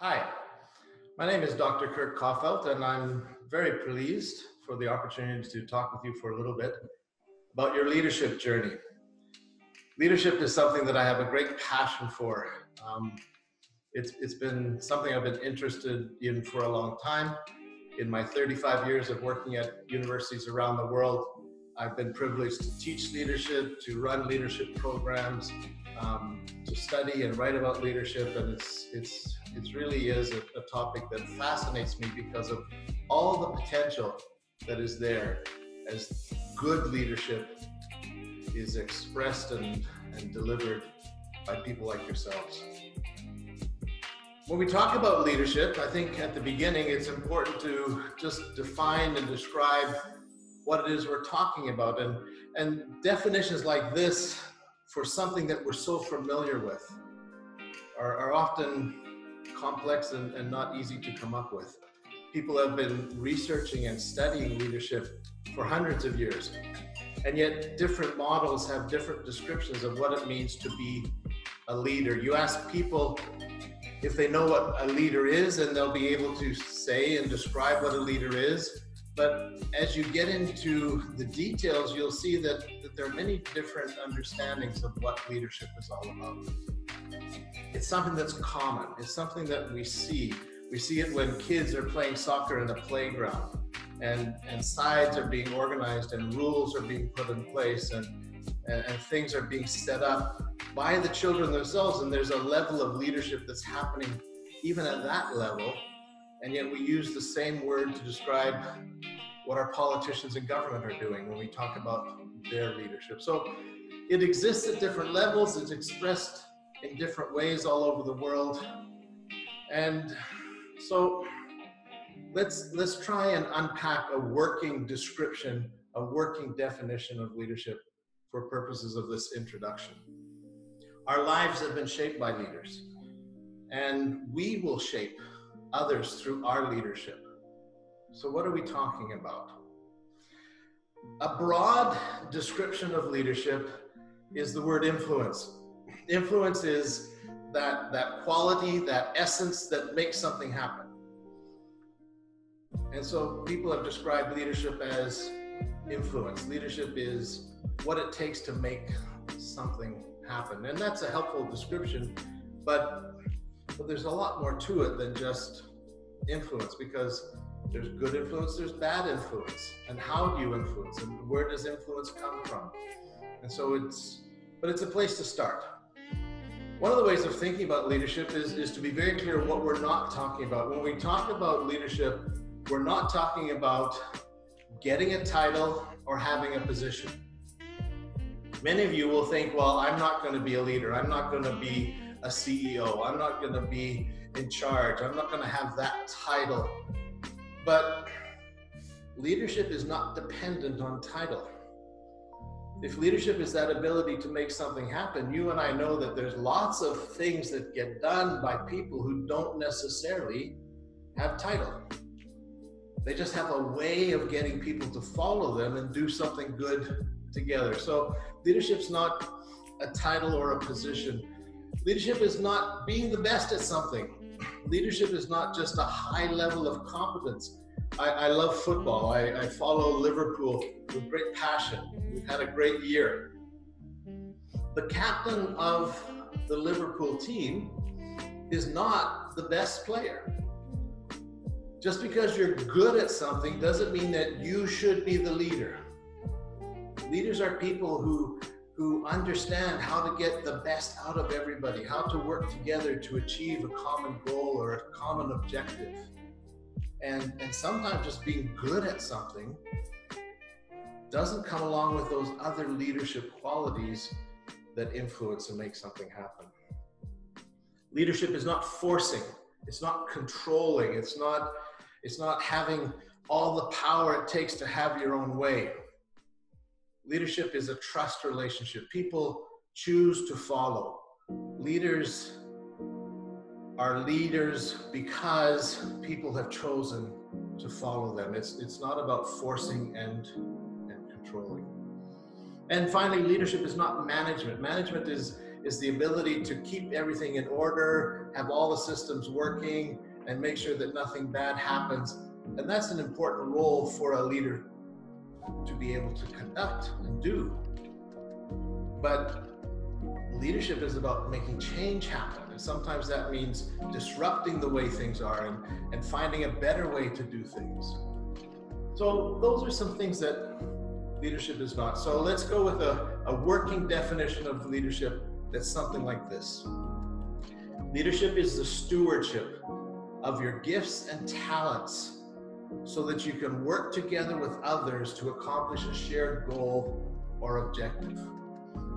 Hi, my name is Dr. Kirk Kauffeldt, and I'm very pleased for the opportunity to talk with you for a little bit about your leadership journey. Leadership is something that I have a great passion for. It's been something I've been interested in for a long time. In my 35 years of working at universities around the world, I've been privileged to teach leadership, to run leadership programs, to study and write about leadership, and it really is a topic that fascinates me because of all the potential that is there as good leadership is expressed and delivered by people like yourselves. When we talk about leadership, I think at the beginning it's important to just define and describe what it is we're talking about. And definitions like this for something that we're so familiar with are often complex and not easy to come up with. People have been researching and studying leadership for hundreds of years, and yet different models have different descriptions of what it means to be a leader. You ask people if they know what a leader is, and they'll be able to say and describe what a leader is. But as you get into the details, you'll see that there are many different understandings of what leadership is all about. It's something that's common. It's something that we see. We see it when kids are playing soccer in a playground, and sides are being organized and rules are being put in place, and things are being set up by the children themselves, and there's a level of leadership that's happening even at that level, and yet we use the same word to describe what our politicians in government are doing when we talk about their leadership. So it exists at different levels, it's expressed in different ways all over the world, and so let's try and unpack a working description, a working definition of leadership for purposes of this introduction. Our lives have been shaped by leaders, and we will shape others through our leadership. So what are we talking about? A broad description of leadership is the word influence. Influence is that quality, that essence that makes something happen. And so people have described leadership as influence. Leadership is what it takes to make something happen. And that's a helpful description, but there's a lot more to it than just influence, because there's good influence, there's bad influence. And how do you influence? And where does influence come from? And so it's a place to start. One of the ways of thinking about leadership is to be very clear what we're not talking about. When we talk about leadership, we're not talking about getting a title or having a position. Many of you will think, well, I'm not going to be a leader. I'm not going to be a CEO. I'm not going to be in charge. I'm not going to have that title. But leadership is not dependent on title. If leadership is that ability to make something happen, you and I know that there's lots of things that get done by people who don't necessarily have title. They just have a way of getting people to follow them and do something good together. So leadership's not a title or a position. Leadership is not being the best at something. Leadership is not just a high level of competence. I love football. I follow Liverpool with great passion. We've had a great year. The captain of the Liverpool team is not the best player. Just because you're good at something doesn't mean that you should be the leader. Leaders are people who understand how to get the best out of everybody, how to work together to achieve a common goal or a common objective. And sometimes just being good at something doesn't come along with those other leadership qualities that influence and make something happen. Leadership is not forcing, it's not controlling, it's not having all the power it takes to have your own way. Leadership is a trust relationship. People choose to follow. Leaders are leaders because people have chosen to follow them. It's not about forcing and controlling. And finally, leadership is not management. Management is the ability to keep everything in order, have all the systems working, and make sure that nothing bad happens. And that's an important role for a leader to be able to conduct and do. But leadership is about making change happen. And sometimes that means disrupting the way things are and finding a better way to do things. So those are some things that leadership is not. So let's go with a working definition of leadership that's something like this. Leadership is the stewardship of your gifts and talents so that you can work together with others to accomplish a shared goal or objective.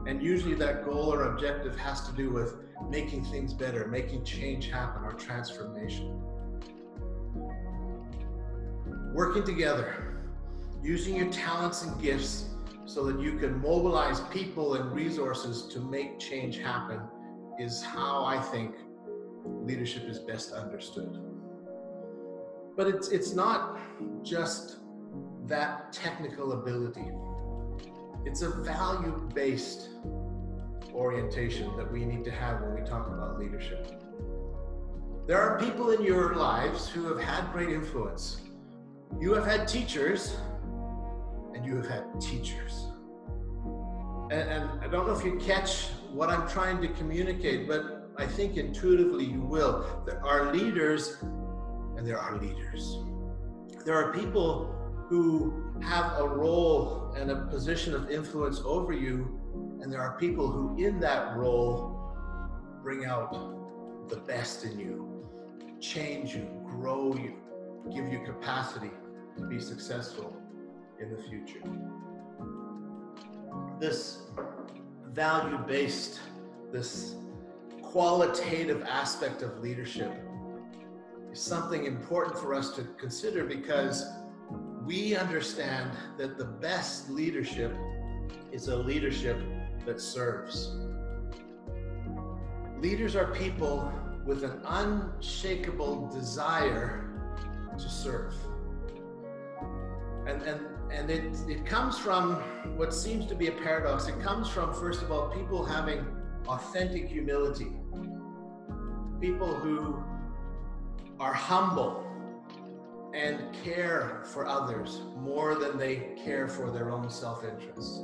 And usually that goal or objective has to do with making things better, making change happen, or transformation. Working together, using your talents and gifts so that you can mobilize people and resources to make change happen is how I think leadership is best understood. But it's not just that technical ability. It's a value-based orientation that we need to have when we talk about leadership. There are people in your lives who have had great influence. You have had teachers, and you have had teachers. And I don't know if you catch what I'm trying to communicate, but I think intuitively you will. There are leaders, and there are leaders. There are people who have a role and a position of influence over you, and there are people who in that role bring out the best in you, change you, grow you, give you capacity to be successful in the future. This value-based, this qualitative aspect of leadership is something important for us to consider, because we understand that the best leadership is a leadership that serves. Leaders are people with an unshakable desire to serve. And it comes from what seems to be a paradox. It comes from, first of all, people having authentic humility. People who are humble and care for others more than they care for their own self-interest.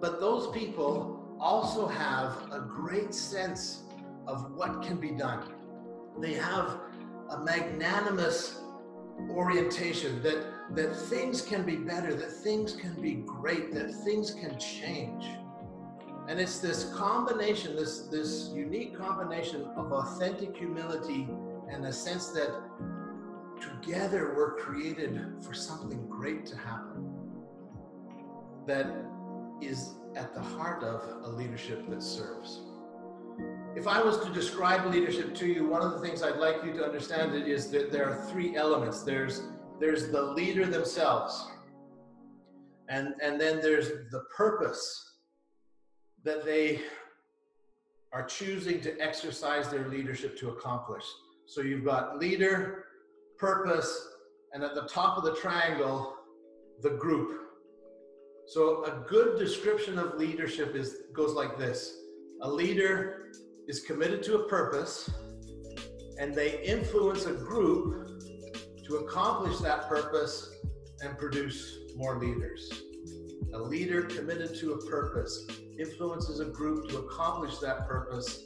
But those people also have a great sense of what can be done. They have a magnanimous orientation that things can be better, that things can be great, that things can change. And it's this combination, this unique combination of authentic humility and a sense that together we're created for something great to happen, that is at the heart of a leadership that serves. If I was to describe leadership to you, one of the things I'd like you to understand is that there are three elements. There's the leader themselves, and then there's the purpose that they are choosing to exercise their leadership to accomplish. So you've got leader, purpose, and at the top of the triangle, the group. So a good description of leadership goes like this. A leader is committed to a purpose, and they influence a group to accomplish that purpose and produce more leaders. A leader committed to a purpose influences a group to accomplish that purpose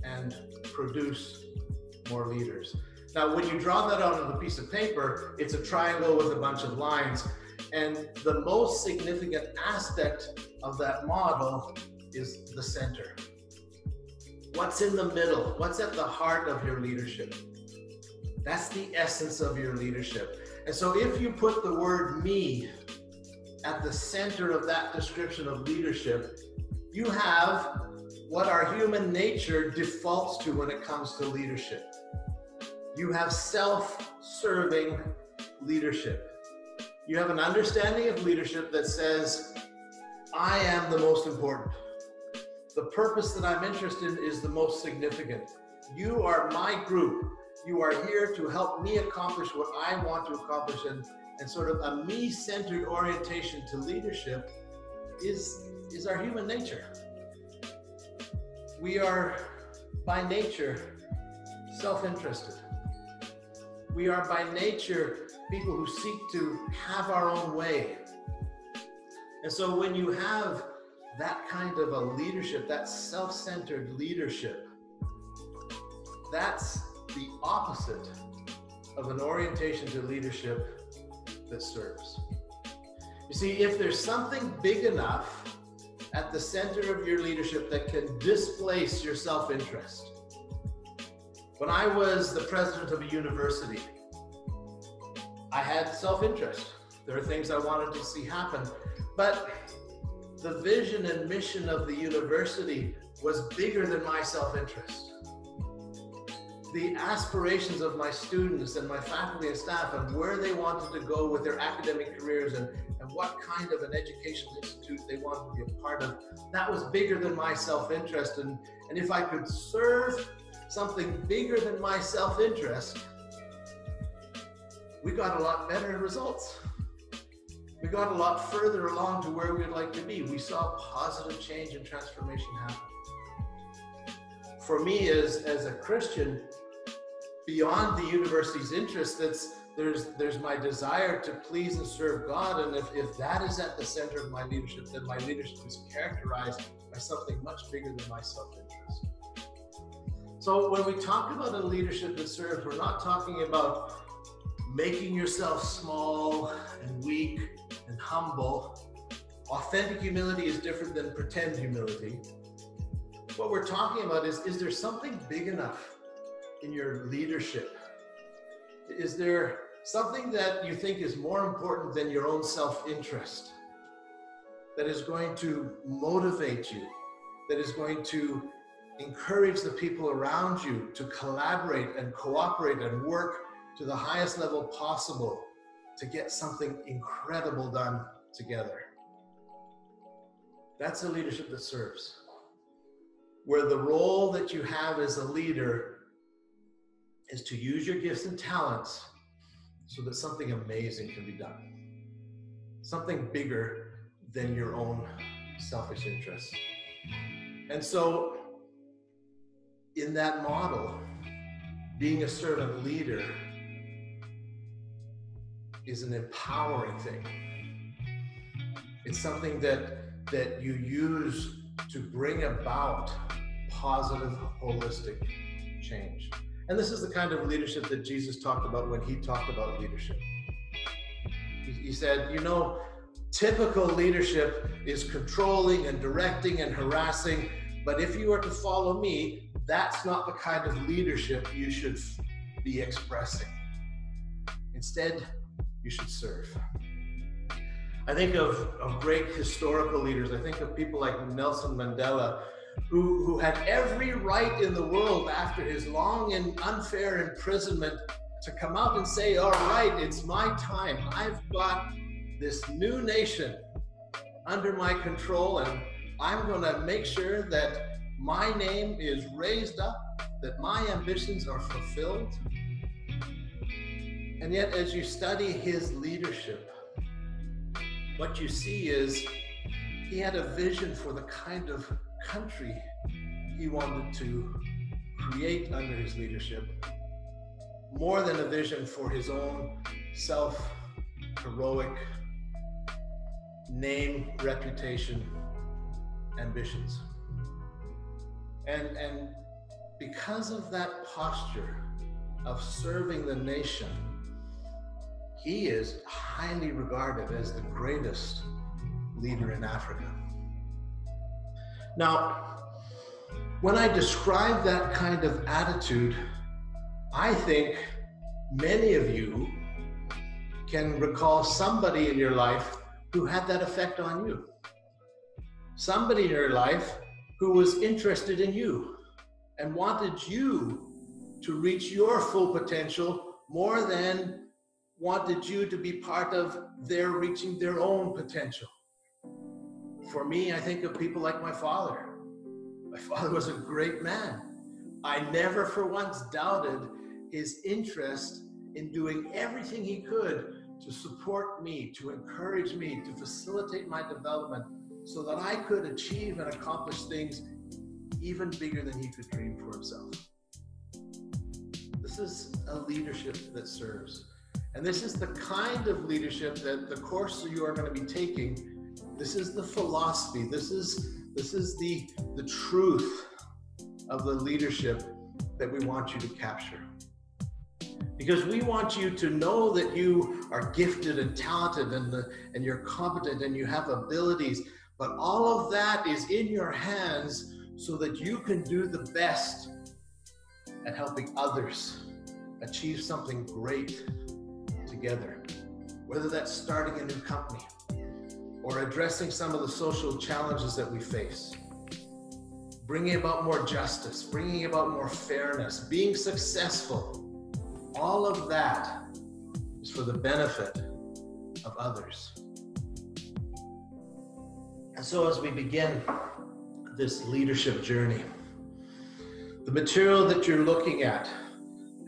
and produce more leaders. Now, when you draw that out on a piece of paper, it's a triangle with a bunch of lines. And the most significant aspect of that model is the center. What's in the middle? What's at the heart of your leadership? That's the essence of your leadership. And so if you put the word me at the center of that description of leadership, you have what our human nature defaults to when it comes to leadership. You have self-serving leadership. You have an understanding of leadership that says, I am the most important. The purpose that I'm interested in is the most significant. You are my group. You are here to help me accomplish what I want to accomplish, and sort of a me-centered orientation to leadership is our human nature. We are by nature self-interested. We are by nature people who seek to have our own way. And so when you have that kind of a leadership, that self-centered leadership, that's the opposite of an orientation to leadership that serves. You see, if there's something big enough at the center of your leadership that can displace your self-interest. When I was the president of a university, I had self-interest. There are things I wanted to see happen, but the vision and mission of the university was bigger than my self-interest. The aspirations of my students and my faculty and staff and where they wanted to go with their academic careers and what kind of an educational institute they wanted to be a part of, that was bigger than my self-interest. And if I could serve something bigger than my self-interest, we got a lot better results. We got a lot further along to where we'd like to be. We saw positive change and transformation happen. For me as a Christian, beyond the university's interest, there's my desire to please and serve God. And if that is at the center of my leadership, then my leadership is characterized by something much bigger than my self-interest. So when we talk about a leadership that serves, we're not talking about making yourself small and weak and humble. Authentic humility is different than pretend humility. What we're talking about is there something big enough in your leadership? Is there something that you think is more important than your own self-interest, that is going to motivate you, that is going to encourage the people around you to collaborate and cooperate and work to the highest level possible to get something incredible done together? That's a leadership that serves, where the role that you have as a leader is to use your gifts and talents so that something amazing can be done. Something bigger than your own selfish interests. And so in that model, being a servant leader is an empowering thing. It's something that you use to bring about positive, holistic change. And this is the kind of leadership that Jesus talked about when he talked about leadership. He said, you know, typical leadership is controlling and directing and harassing, but if you are to follow me, that's not the kind of leadership you should be expressing. Instead, you should serve. I think of great historical leaders. I think of people like Nelson Mandela, who had every right in the world after his long and unfair imprisonment to come out and say, all right, it's my time. I've got this new nation under my control, and I'm going to make sure that my name is raised up, that my ambitions are fulfilled. And yet, as you study his leadership, what you see is he had a vision for the kind of country he wanted to create under his leadership, more than a vision for his own self-heroic name, reputation, ambitions. And because of that posture of serving the nation, he is highly regarded as the greatest leader in Africa. Now, when I describe that kind of attitude, I think many of you can recall somebody in your life who had that effect on you. Somebody in your life who was interested in you and wanted you to reach your full potential more than wanted you to be part of their reaching their own potential. For me, I think of people like my father. My father was a great man. I never for once doubted his interest in doing everything he could to support me, to encourage me, to facilitate my development, so that I could achieve and accomplish things even bigger than he could dream for himself. This is a leadership that serves. And this is the kind of leadership that the course you are going to be taking, this is the philosophy, this is the truth of the leadership that we want you to capture. Because we want you to know that you are gifted and talented and you're competent and you have abilities, but all of that is in your hands so that you can do the best at helping others achieve something great together. Whether that's starting a new company or addressing some of the social challenges that we face, bringing about more justice, bringing about more fairness, being successful. All of that is for the benefit of others. And so as we begin this leadership journey, the material that you're looking at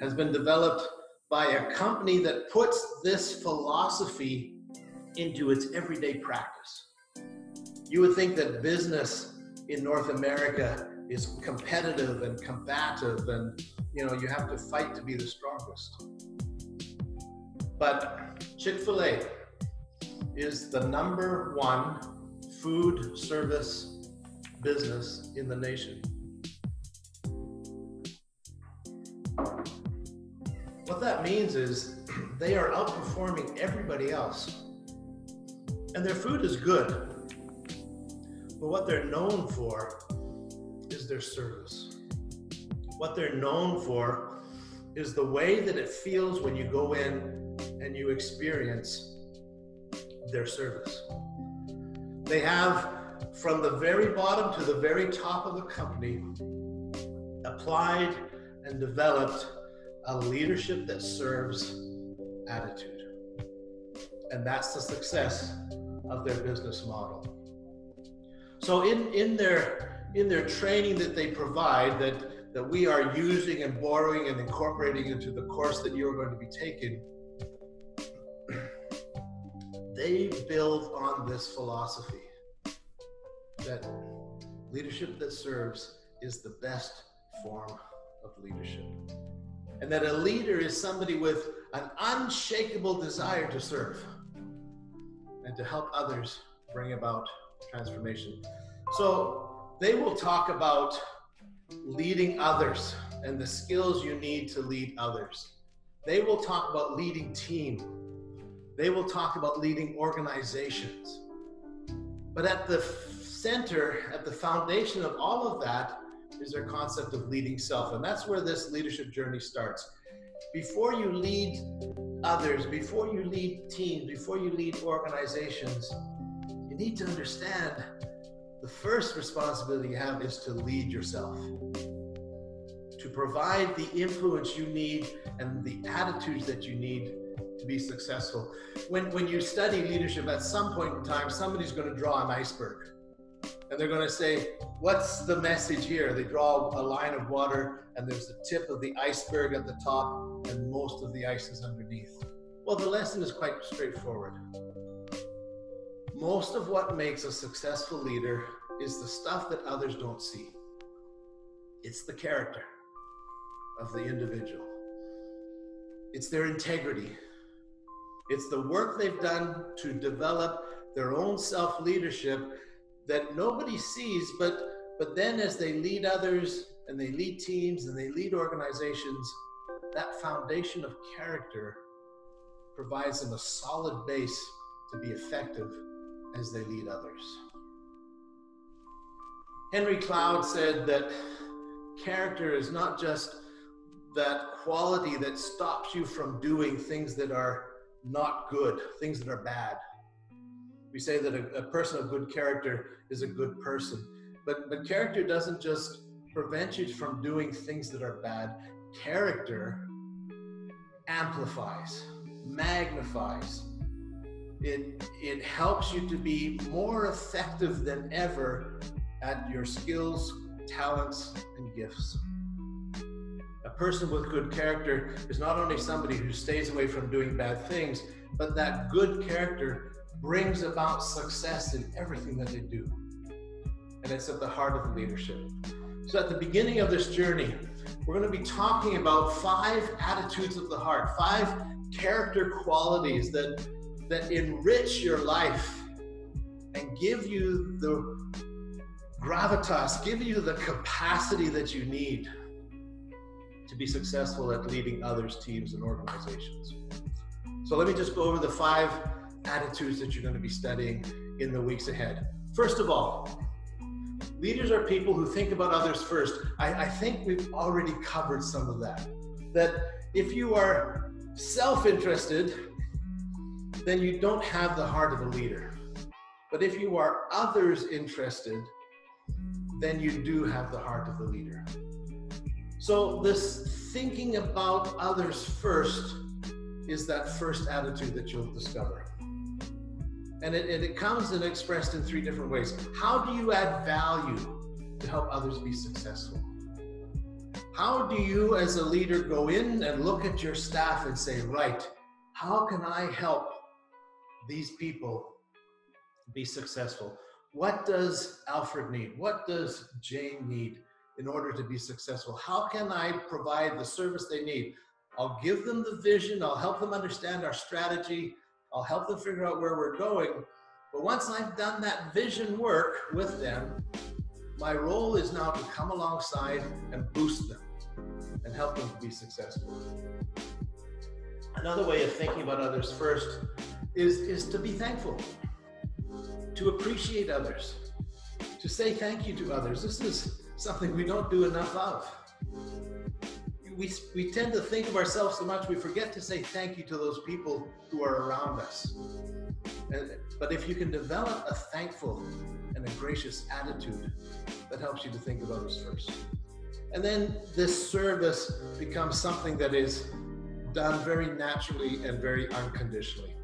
has been developed by a company that puts this philosophy into its everyday practice. You would think that business in North America is competitive and combative and you have to fight to be the strongest. But Chick-fil-A is the #1 food service business in the nation. What that means is they are outperforming everybody else. And their food is good. But what they're known for is their service. What they're known for is the way that it feels when you go in and you experience their service. They have, from the very bottom to the very top of the company, applied and developed a leadership that serves attitude. And that's the success of their business model. So in their training that they provide, that we are using and borrowing and incorporating into the course that you're going to be taking, they build on this philosophy that leadership that serves is the best form of leadership. And that a leader is somebody with an unshakable desire to serve and to help others bring about transformation. So they will talk about leading others and the skills you need to lead others. They will talk about leading team. They will talk about leading organizations. But at the center, at the foundation of all of that is their concept of leading self. And that's where this leadership journey starts. Before you lead others, before you lead teams, before you lead organizations, you need to understand the first responsibility you have is to lead yourself, to provide the influence you need and the attitudes that you need to be successful. When you study leadership, at some point in time, somebody's going to draw an iceberg. And they're going to say, what's the message here? They draw a line of water and there's the tip of the iceberg at the top and most of the ice is underneath. Well, the lesson is quite straightforward. Most of what makes a successful leader is the stuff that others don't see. It's the character of the individual. It's their integrity. It's the work they've done to develop their own self-leadership that nobody sees, but then as they lead others and they lead teams and they lead organizations, that foundation of character provides them a solid base to be effective as they lead others. Henry Cloud said that character is not just that quality that stops you from doing things that are not good, things that are bad. We say that a person of good character is a good person, but character doesn't just prevent you from doing things that are bad. Character amplifies, magnifies. It helps you to be more effective than ever at your skills, talents, and gifts. A person with good character is not only somebody who stays away from doing bad things, but that good character brings about success in everything that they do. And it's at the heart of the leadership. So at the beginning of this journey, we're going to be talking about 5 attitudes of the heart, 5 character qualities that enrich your life and give you the gravitas, give you the capacity that you need to be successful at leading others, teams, and organizations. So let me just go over the 5 attitudes that you're going to be studying in the weeks ahead. First of all, leaders are people who think about others first. I think we've already covered some of that. That if you are self-interested, then you don't have the heart of a leader. But if you are others interested, then you do have the heart of the leader. So this thinking about others first is that first attitude that you'll discover. And it comes and expressed in 3 different ways. How do you add value to help others be successful? How do you as a leader go in and look at your staff and say, right, how can I help these people be successful? What does Alfred need? What does Jane need in order to be successful? How can I provide the service they need? I'll give them the vision. I'll help them understand our strategy. I'll help them figure out where we're going. But once I've done that vision work with them, my role is now to come alongside and boost them and help them to be successful. Another way of thinking about others first is to be thankful, to appreciate others, to say thank you to others. This is something we don't do enough of. We tend to think of ourselves so much, we forget to say thank you to those people who are around us. But if you can develop a thankful and a gracious attitude, that helps you to think of others first. And then this service becomes something that is done very naturally and very unconditionally.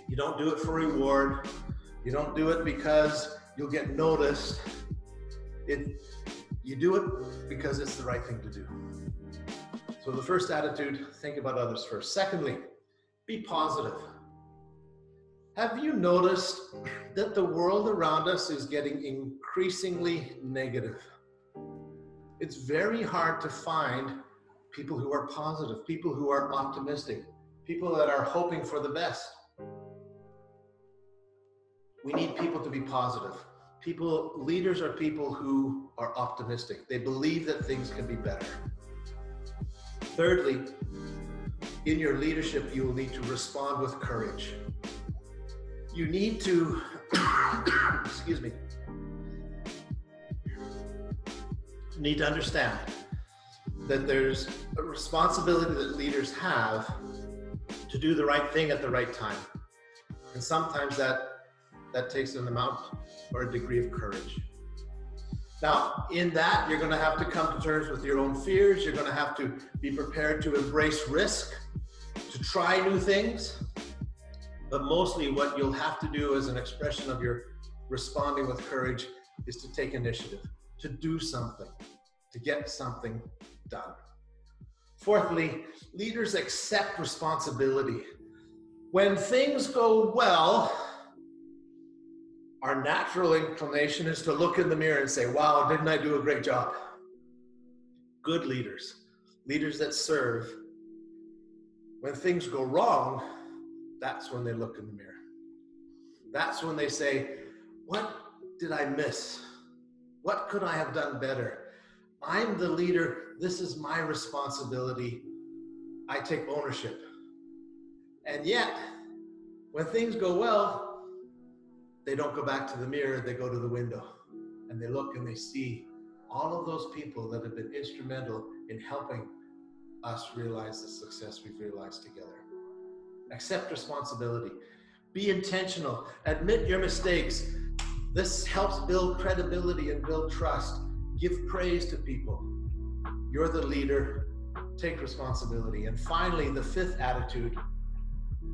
You don't do it for reward. You don't do it because you'll get noticed. You do it because it's the right thing to do. So the first attitude, think about others first. Secondly, be positive. Have you noticed that the world around us is getting increasingly negative? It's very hard to find people who are positive, people who are optimistic, people that are hoping for the best. We need people to be positive. Leaders are people who are optimistic. They believe that things can be better. Thirdly, in your leadership, you will need to respond with courage. You need to, excuse me, you need to understand that there's a responsibility that leaders have to do the right thing at the right time. And sometimes that takes an amount or a degree of courage. Now, in that, you're going to have to come to terms with your own fears. You're going to have to be prepared to embrace risk, to try new things. But mostly what you'll have to do as an expression of your responding with courage is to take initiative, to do something, to get something done. Fourthly, leaders accept responsibility. When things go well, our natural inclination is to look in the mirror and say, wow, didn't I do a great job? Good leaders, leaders that serve, when things go wrong, that's when they look in the mirror. That's when they say, what did I miss? What could I have done better? I'm the leader. This is my responsibility. I take ownership. And yet, when things go well, they don't go back to the mirror, they go to the window. And they look and they see all of those people that have been instrumental in helping us realize the success we've realized together. Accept responsibility. Be intentional. Admit your mistakes. This helps build credibility and build trust. Give praise to people. You're the leader. Take responsibility. And finally, the fifth attitude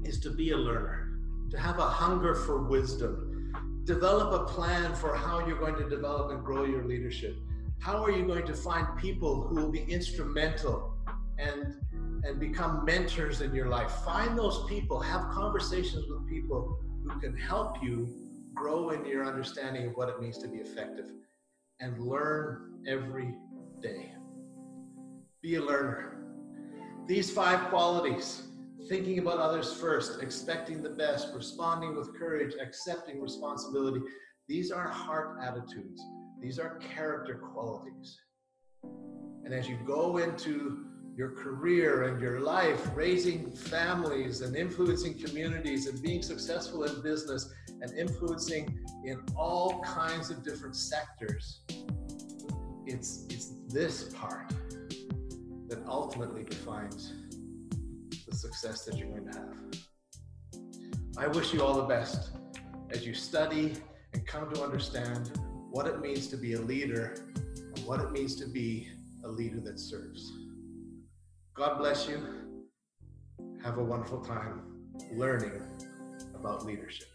is to be a learner, to have a hunger for wisdom. Develop a plan for how you're going to develop and grow your leadership. How are you going to find people who will be instrumental and and become mentors in your life. Find those people, have conversations with people who can help you grow in your understanding of what it means to be effective, and learn every day. Be a learner. These 5 qualities: thinking about others first, expecting the best, responding with courage, accepting responsibility. These are heart attitudes. These are character qualities. And as you go into your career and your life, raising families and influencing communities and being successful in business and influencing in all kinds of different sectors, it's this part that ultimately defines the success that you're going to have. I wish you all the best as you study and come to understand what it means to be a leader and what it means to be a leader that serves. God bless you. Have a wonderful time learning about leadership.